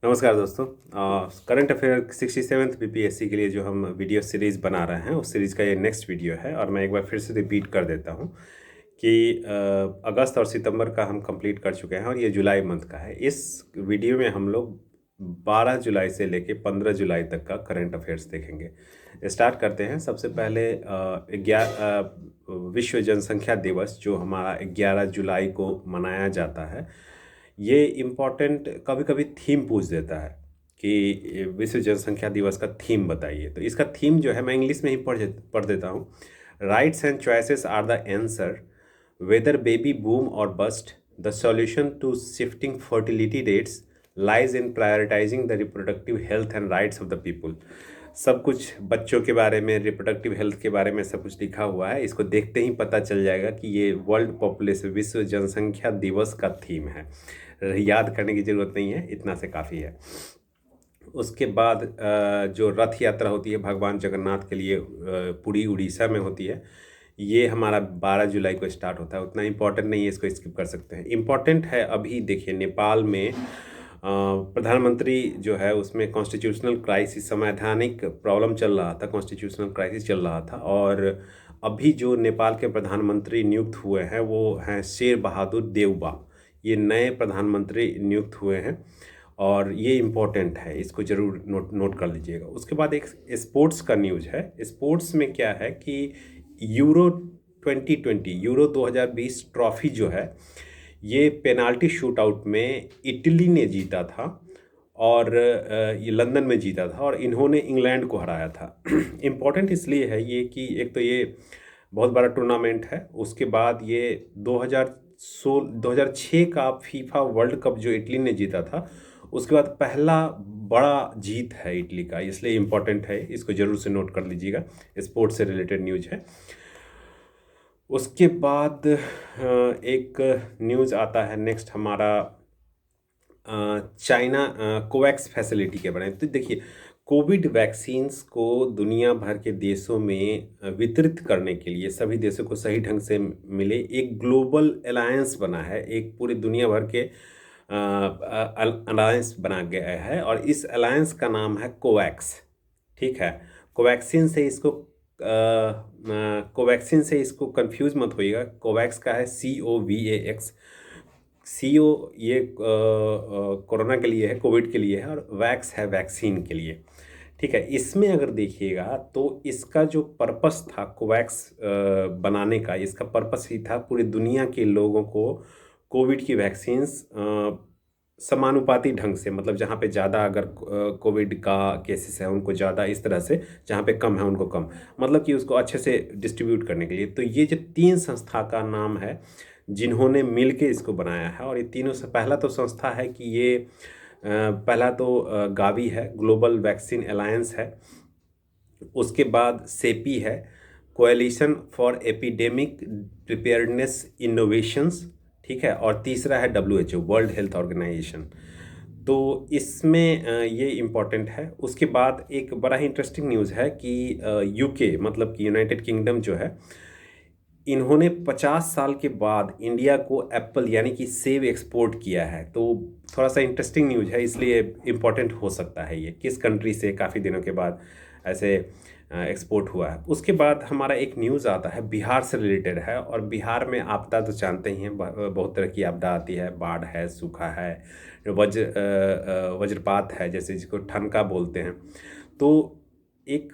नमस्कार दोस्तों। Current affair 67th BPSC के लिए जो हम वीडियो सीरीज़ बना रहे हैं उस सीरीज़ का ये नेक्स्ट वीडियो है और मैं एक बार फिर से रिपीट कर देता हूँ कि अगस्त और सितंबर का हम कंप्लीट कर चुके हैं और ये जुलाई मंथ का है। इस वीडियो में हम लोग 12 जुलाई से लेके 15 जुलाई तक का करंट अफेयर्स देखेंगे। स्टार्ट करते हैं। सबसे पहले विश्व जनसंख्या दिवस जो हमारा 11 जुलाई को मनाया जाता है। ये इम्पोर्टेंट कभी कभी थीम पूछ देता है कि विश्व जनसंख्या दिवस का थीम बताइए। तो इसका थीम जो है मैं इंग्लिश में ही पढ़ देता हूँ। Rights and choices are the answer, whether baby boom और bust, the solution to shifting fertility rates lies in prioritising the reproductive health and rights of the people. सब कुछ बच्चों के बारे में, रिप्रोडक्टिव हेल्थ के बारे में सब कुछ लिखा हुआ है। इसको देखते ही पता चल जाएगा कि ये वर्ल्ड पॉपुलेशन विश्व जनसंख्या दिवस का थीम है। याद करने की ज़रूरत नहीं है, इतना से काफ़ी है। उसके बाद जो रथ यात्रा होती है भगवान जगन्नाथ के लिए पुरी उड़ीसा में होती है, ये हमारा 12 जुलाई को स्टार्ट होता है। उतना इम्पोर्टेंट नहीं है, इसको स्किप कर सकते हैं। इम्पोर्टेंट है अभी देखिए नेपाल में प्रधानमंत्री जो है उसमें कॉन्स्टिट्यूशनल क्राइसिस, संवैधानिक प्रॉब्लम चल रहा था, कॉन्स्टिट्यूशनल क्राइसिस चल रहा था। और अभी जो नेपाल के प्रधानमंत्री नियुक्त हुए हैं वो हैं शेर बहादुर देउबा। ये नए प्रधानमंत्री नियुक्त हुए हैं और ये इम्पोर्टेंट है, इसको ज़रूर नोट कर लीजिएगा। उसके बाद एक स्पोर्ट्स का न्यूज़ है। स्पोर्ट्स में क्या है कि यूरो 2020 यूरो 2020 ट्रॉफी जो है ये पेनाल्टी शूट आउट में इटली ने जीता था और ये लंदन में जीता था और इन्होंने इंग्लैंड को हराया था। इम्पोर्टेंट इसलिए है ये कि एक तो ये बहुत बड़ा टूर्नामेंट है। उसके बाद ये 2006 का फीफा वर्ल्ड कप जो इटली ने जीता था उसके बाद पहला बड़ा जीत है इटली का, इसलिए इम्पोर्टेंट है, इसको ज़रूर से नोट कर लीजिएगा। स्पोर्ट्स से रिलेटेड न्यूज़ है। उसके बाद एक न्यूज़ आता है नेक्स्ट हमारा चाइना कोवैक्स फैसिलिटी के बारे में। तो देखिए, कोविड वैक्सीन्स को दुनिया भर के देशों में वितरित करने के लिए, सभी देशों को सही ढंग से मिले, एक ग्लोबल अलायंस बना है। एक पूरी दुनिया भर के अलायंस बना गया है और इस अलायंस का नाम है कोवैक्स। ठीक है, कोवैक्सीन से इसको कोवैक्सीन से इसको कंफ्यूज मत होइएगा। कोवैक्स का है COVAX। CO ये कोरोना के लिए है, कोविड के लिए है, और वैक्स है वैक्सीन के लिए। ठीक है, इसमें अगर देखिएगा तो इसका जो पर्पस था कोवैक्स बनाने का, इसका पर्पस ही था पूरी दुनिया के लोगों को कोविड की वैक्सीन्स समानुपाती ढंग से, मतलब जहाँ पे ज़्यादा अगर कोविड का केसेस है उनको ज़्यादा, इस तरह से जहाँ पे कम है उनको कम, मतलब कि उसको अच्छे से डिस्ट्रीब्यूट करने के लिए। तो ये जो 3 संस्था का नाम है जिन्होंने मिल के इसको बनाया है, और ये तीनों से पहला तो संस्था है कि ये पहला तो गावी है, ग्लोबल वैक्सीन अलायंस है। उसके बाद सेपी है, coalition for epidemic preparedness innovations. ठीक है, और तीसरा है WHO, वर्ल्ड हेल्थ ऑर्गेनाइजेशन। तो इसमें ये इम्पॉर्टेंट है। उसके बाद एक बड़ा ही इंटरेस्टिंग न्यूज़ है कि UK मतलब कि यूनाइटेड किंगडम जो है, इन्होंने 50 साल के बाद इंडिया को एप्पल यानी कि सेब एक्सपोर्ट किया है। तो थोड़ा सा इंटरेस्टिंग न्यूज़ है, इसलिए इम्पोर्टेंट हो सकता है ये, किस कंट्री से काफ़ी दिनों के बाद ऐसे एक्सपोर्ट हुआ है। उसके बाद हमारा एक न्यूज़ आता है बिहार से रिलेटेड है, और बिहार में आपदा तो जानते ही हैं, बहुत तरह की आपदा आती है, बाढ़ है, सूखा है, वज्रपात है, जैसे जिसको ठनका बोलते हैं। तो एक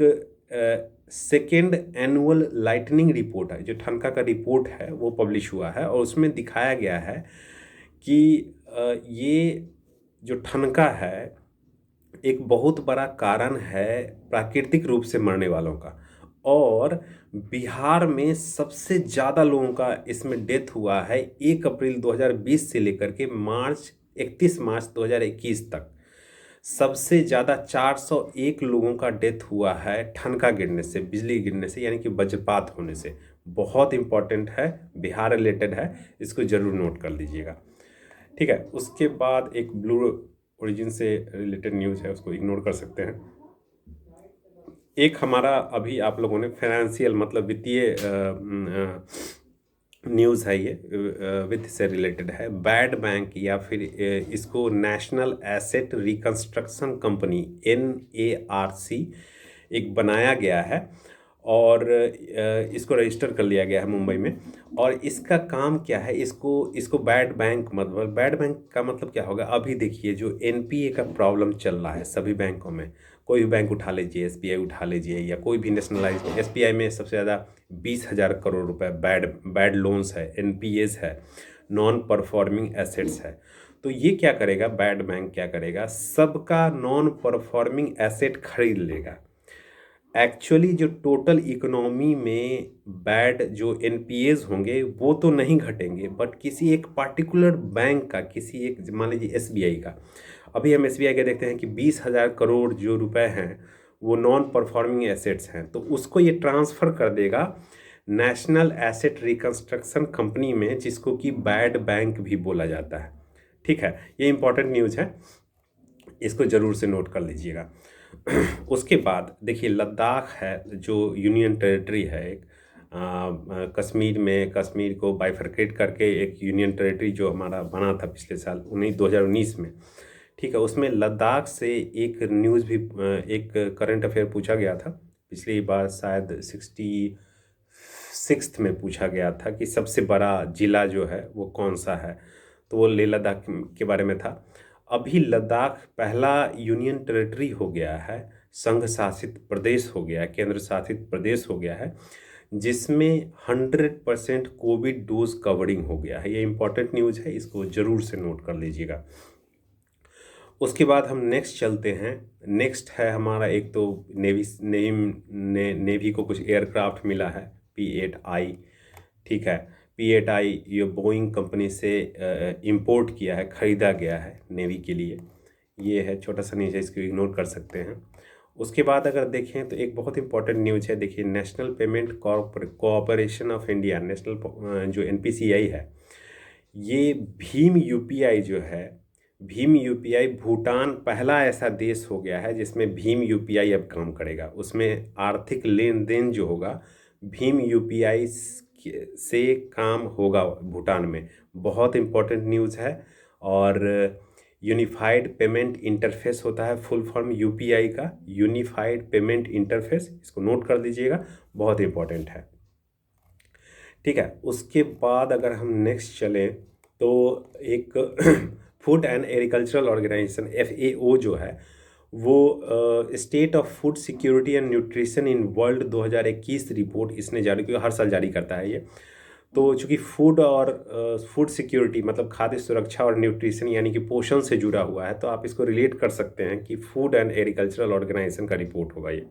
सेकेंड एनुअल लाइटनिंग रिपोर्ट है, जो ठनका का रिपोर्ट है वो पब्लिश हुआ है, और उसमें दिखाया गया है कि ये जो ठनका है एक बहुत बड़ा कारण है प्राकृतिक रूप से मरने वालों का। और बिहार में सबसे ज़्यादा लोगों का इसमें डेथ हुआ है 1 अप्रैल 2020 से लेकर के 31 मार्च 2021 तक। सबसे ज़्यादा 401 लोगों का डेथ हुआ है ठनका गिरने से, बिजली गिरने से, यानी कि वज्रपात होने से। बहुत इम्पॉर्टेंट है, बिहार रिलेटेड है, इसको ज़रूर नोट कर लीजिएगा। ठीक है, उसके बाद एक ब्लू ओरिजिन से रिलेटेड न्यूज़ है, उसको इग्नोर कर सकते हैं। एक हमारा अभी आप लोगों ने फाइनेंशियल मतलब वित्तीय न्यूज़ है ये, विथ से रिलेटेड है। बैड बैंक या फिर इसको national asset reconstruction company NARC एक बनाया गया है और इसको रजिस्टर कर लिया गया है मुंबई में। और इसका काम क्या है, इसको इसको बैड बैंक मतलब, बैड बैंक का मतलब क्या होगा? अभी देखिए जो NPA का प्रॉब्लम चल रहा है सभी बैंकों में, कोई भी बैंक उठा लीजिए, SBI उठा लीजिए या कोई भी नेशनलाइज, SBI में सबसे ज़्यादा 20,000 करोड़ रुपए बैड बैड लोन्स है, NPAs है, नॉन परफॉर्मिंग एसेट्स है। तो ये क्या करेगा, बैड बैंक क्या करेगा, सबका नॉन परफॉर्मिंग एसेट खरीद लेगा। एक्चुअली जो टोटल इकोनॉमी में बैड जो NPAs होंगे वो तो नहीं घटेंगे, बट किसी एक पार्टिकुलर बैंक का, किसी एक, मान लीजिए SBI का, अभी हम SBI के देखते हैं कि 20,000 करोड़ जो रुपए हैं वो नॉन परफॉर्मिंग एसेट्स हैं, तो उसको ये ट्रांसफ़र कर देगा नेशनल एसेट रिकंस्ट्रक्शन कंपनी में, जिसको कि बैड बैंक भी बोला जाता है। ठीक है, ये इंपॉर्टेंट न्यूज़ है, इसको ज़रूर से नोट कर लीजिएगा। उसके बाद देखिए लद्दाख है जो यूनियन टेरिटरी है एक, कश्मीर में, कश्मीर को बाइफरकेट करके एक यूनियन टेरिटरी जो हमारा बना था पिछले साल 2019 में। ठीक है, उसमें लद्दाख से एक न्यूज़ भी, एक करंट अफेयर पूछा गया था पिछली बार, शायद 66th में पूछा गया था कि सबसे बड़ा ज़िला जो है वो कौन सा है, तो वो लेह लद्दाख के बारे में था। अभी लद्दाख पहला यूनियन टेरिटरी हो गया है, संघ शासित प्रदेश हो गया है, केंद्र शासित प्रदेश हो गया है, जिसमें 100% कोविड डोज कवरिंग हो गया है। ये इंपॉर्टेंट न्यूज़ है, इसको ज़रूर से नोट कर लीजिएगा। उसके बाद हम नेक्स्ट चलते हैं। नेक्स्ट है हमारा, एक तो नेवी को कुछ एयरक्राफ्ट मिला है P-8I। ठीक है, P-8I ये बोइंग कंपनी से इंपोर्ट किया है, ख़रीदा गया है नेवी के लिए। ये है छोटा सा न्यूज़ है, इसको इग्नोर कर सकते हैं। उसके बाद अगर देखें तो एक बहुत इंपॉर्टेंट न्यूज़ है, देखिए national payment corporation of India, national जो NPCI है, ये भीम UPI जो है, भीम UPI भूटान पहला ऐसा देश हो गया है जिसमें भीम UPI अब काम करेगा। उसमें आर्थिक लेन देन जो होगा भीम UPI से काम होगा भूटान में। बहुत इम्पोर्टेंट न्यूज़ है। और यूनिफाइड पेमेंट इंटरफेस होता है फुल फॉर्म UPI का, यूनिफाइड पेमेंट इंटरफेस, इसको नोट कर लीजिएगा, बहुत इम्पोर्टेंट है। ठीक है, उसके बाद अगर हम नेक्स्ट चलें तो एक food and agricultural organization FAO जो है वो state of food security and nutrition in world 2021 report इसने जारी की, हर साल जारी करता है ये। तो चूँकि फूड और फूड सिक्योरिटी मतलब खाद्य सुरक्षा और न्यूट्रिशन यानी कि पोषण से जुड़ा हुआ है, तो आप इसको रिलेट कर सकते हैं कि फूड एंड एग्रीकल्चरल ऑर्गेनाइजेशन का रिपोर्ट होगा ये।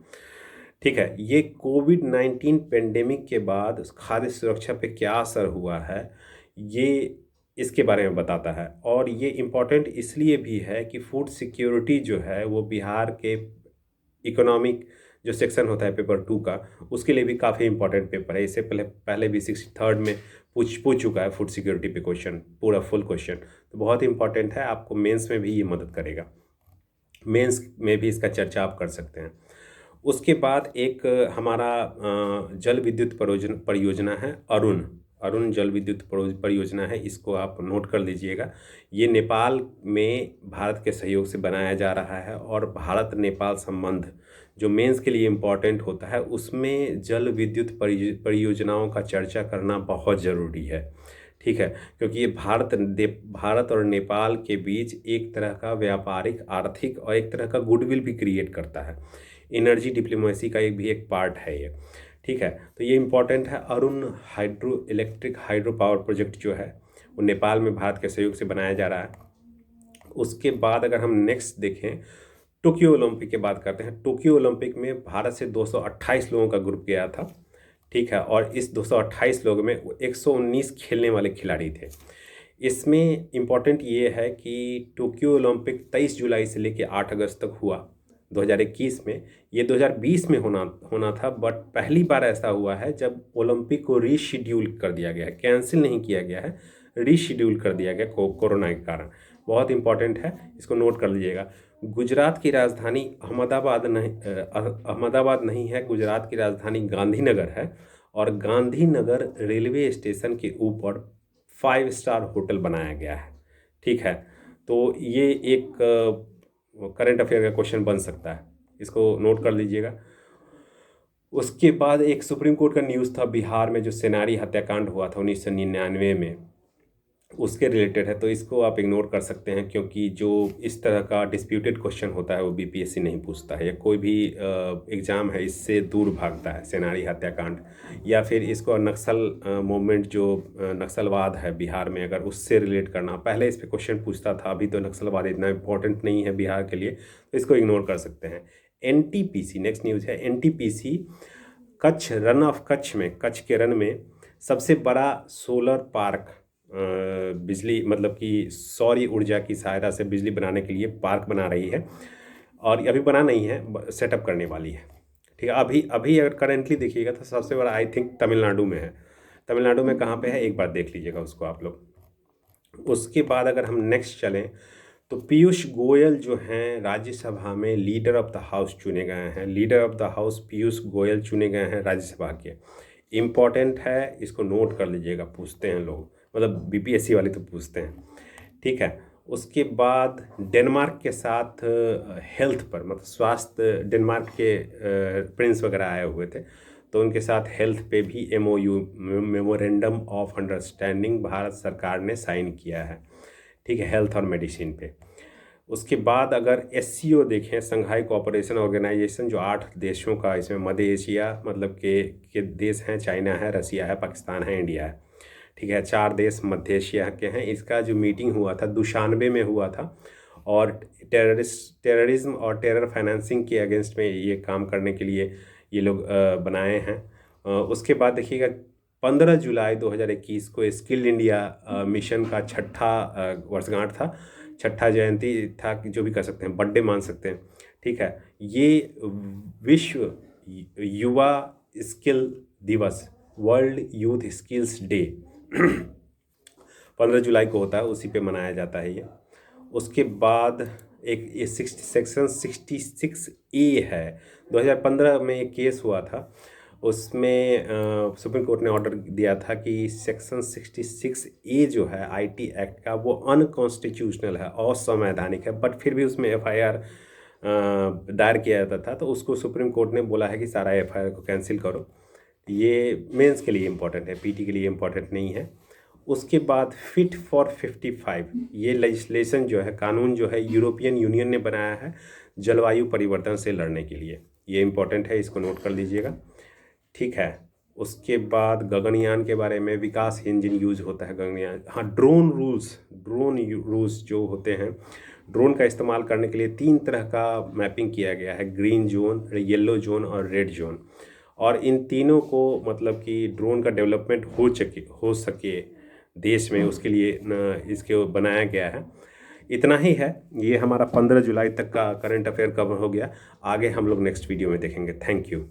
ठीक है, ये कोविड-19 पेंडेमिक के बाद खाद्य सुरक्षा पे क्या असर हुआ है, ये इसके बारे में बताता है। और ये इम्पॉर्टेंट इसलिए भी है कि फूड सिक्योरिटी जो है वो बिहार के इकोनॉमिक जो सेक्शन होता है पेपर 2 का, उसके लिए भी काफ़ी इंपॉर्टेंट पेपर है। इससे पहले भी 63rd में पूछ चुका है फूड सिक्योरिटी पे क्वेश्चन, पूरा फुल क्वेश्चन, तो बहुत इंपॉर्टेंट है, आपको मेंस में भी ये मदद करेगा। मेंस में भी इसका चर्चा आप कर सकते हैं। उसके बाद एक हमारा जल विद्युत परियोजना है अरुण जल विद्युत परियोजना है, इसको आप नोट कर लीजिएगा। ये नेपाल में भारत के सहयोग से बनाया जा रहा है और भारत नेपाल संबंध जो मेंस के लिए इम्पॉर्टेंट होता है उसमें जल विद्युत परियोजनाओं का चर्चा करना बहुत ज़रूरी है। ठीक है, क्योंकि ये भारत और नेपाल के बीच एक तरह का व्यापारिक, आर्थिक और एक तरह का गुडविल भी क्रिएट करता है। एनर्जी डिप्लोमेसी का एक पार्ट है ये। ठीक है, तो ये इम्पॉर्टेंट है। अरुण हाइड्रो पावर प्रोजेक्ट जो है वो नेपाल में भारत के सहयोग से बनाया जा रहा है। उसके बाद अगर हम नेक्स्ट देखें, टोक्यो ओलंपिक की बात करते हैं। टोक्यो ओलंपिक में भारत से 228 लोगों का ग्रुप गया था। ठीक है, और इस 228 लोगों में 119 खेलने वाले खिलाड़ी थे। इसमें इम्पॉर्टेंट ये है कि टोक्यो ओलंपिक 23 जुलाई से लेकर 8 अगस्त तक हुआ 2021 में। ये 2020 में होना था, बट पहली बार ऐसा हुआ है जब ओलंपिक को रीशेड्यूल कर दिया गया है, कैंसिल नहीं किया गया है, रीशेड्यूल कर दिया गया कोरोना के कारण। बहुत इंपॉर्टेंट है, इसको नोट कर लीजिएगा। गुजरात की राजधानी अहमदाबाद नहीं है, गुजरात की राजधानी गांधीनगर है और गांधीनगर रेलवे स्टेशन के ऊपर 5 स्टार होटल बनाया गया है। ठीक है, तो ये एक करंट अफेयर का क्वेश्चन बन सकता है, इसको नोट कर लीजिएगा। उसके बाद एक सुप्रीम कोर्ट का न्यूज़ था, बिहार में जो सेनारी हत्याकांड हुआ था 1999 में, उसके रिलेटेड है, तो इसको आप इग्नोर कर सकते हैं, क्योंकि जो इस तरह का डिस्प्यूटेड क्वेश्चन होता है वो बीपीएससी नहीं पूछता है, या कोई भी एग्ज़ाम है इससे दूर भागता है, सेनारी हत्याकांड। या फिर इसको नक्सल मूवमेंट जो नक्सलवाद है बिहार में, अगर उससे रिलेट करना, पहले इस पर क्वेश्चन पूछता था, अभी तो नक्सलवाद इतना इम्पोर्टेंट नहीं है बिहार के लिए, तो इसको इग्नोर कर सकते हैं। एनटीपीसी नेक्स्ट न्यूज़ है। NTPC Kutch, run of Kutch में, कच्छ के रन में सबसे बड़ा सोलर पार्क, बिजली मतलब कि सौर ऊर्जा की सहायता से बिजली बनाने के लिए पार्क बना रही है, और अभी बना नहीं है, सेटअप करने वाली है। ठीक है, अभी अभी अगर करेंटली देखिएगा तो सबसे बड़ा आई थिंक तमिलनाडु में है। तमिलनाडु में कहाँ पे है, एक बार देख लीजिएगा उसको आप लोग। उसके बाद अगर हम नेक्स्ट चलें तो पीयूष गोयल जो हैं राज्यसभा में लीडर ऑफ द हाउस चुने गए हैं। Leader of the house Piyush Goyal चुने गए हैं राज्यसभा के। इम्पॉर्टेंट है, इसको नोट कर लीजिएगा, पूछते हैं लोग, मतलब बीपीएससी वाले तो पूछते हैं। ठीक है, उसके बाद डेनमार्क के साथ हेल्थ पर, मतलब स्वास्थ्य, डेनमार्क के प्रिंस वगैरह आए हुए थे, तो उनके साथ हेल्थ पे भी MOU memorandum of understanding Bharat सरकार ने साइन किया है। ठीक है, हेल्थ और मेडिसिन पे। उसके बाद अगर SCO देखें, संघाई कोऑपरेशन ऑर्गेनाइजेशन, जो 8 देशों का, इसमें मध्य एशिया मतलब के देश हैं, चाइना है, रसिया है, पाकिस्तान है, इंडिया है। ठीक है, 4 देश मध्य एशिया के हैं। इसका जो मीटिंग हुआ था दुशानबे में हुआ था, और टेररिज्म और टेरर फाइनेंसिंग के अगेंस्ट में ये काम करने के लिए ये लोग बनाए हैं। उसके बाद देखिएगा 15 जुलाई 2021 को स्किल इंडिया मिशन का 6ठा वर्षगांठ था, 6ठा जयंती था, जो भी कर सकते हैं, बर्थडे मान सकते हैं। ठीक है, ये विश्व युवा स्किल दिवस, वर्ल्ड यूथ स्किल्स डे 15 जुलाई को होता है, उसी पे मनाया जाता है ये। उसके बाद एक सेक्शन 66A है, 2015 में एक केस हुआ था, उसमें सुप्रीम कोर्ट ने ऑर्डर दिया था कि सेक्शन 66A जो है IT एक्ट का, वो अनकॉन्स्टिट्यूशनल है, असंवैधानिक है, बट फिर भी उसमें FIR दायर किया जाता था, तो उसको सुप्रीम कोर्ट ने बोला है कि सारा FIR को कैंसिल करो। ये मेंस के लिए इम्पोर्टेंट है, PT के लिए इम्पोर्टेंट नहीं है। उसके बाद फिट फॉर 55, ये लेजिस्लेशन जो है, कानून जो है, यूरोपियन यूनियन ने बनाया है जलवायु परिवर्तन से लड़ने के लिए, ये इम्पोर्टेंट है, इसको नोट कर लीजिएगा। ठीक है, उसके बाद गगनयान के बारे में, विकास इंजन यूज होता है गगनयान। हाँ, ड्रोन रूल्स जो होते हैं, ड्रोन का इस्तेमाल करने के लिए 3 तरह का मैपिंग किया गया है, ग्रीन जोन, येलो जोन और रेड जोन। और इन तीनों को मतलब कि ड्रोन का डेवलपमेंट हो सके देश में, उसके लिए इसके बनाया गया है। इतना ही है, ये हमारा 15 जुलाई तक का करंट अफेयर कवर हो गया। आगे हम लोग नेक्स्ट वीडियो में देखेंगे। Thank you.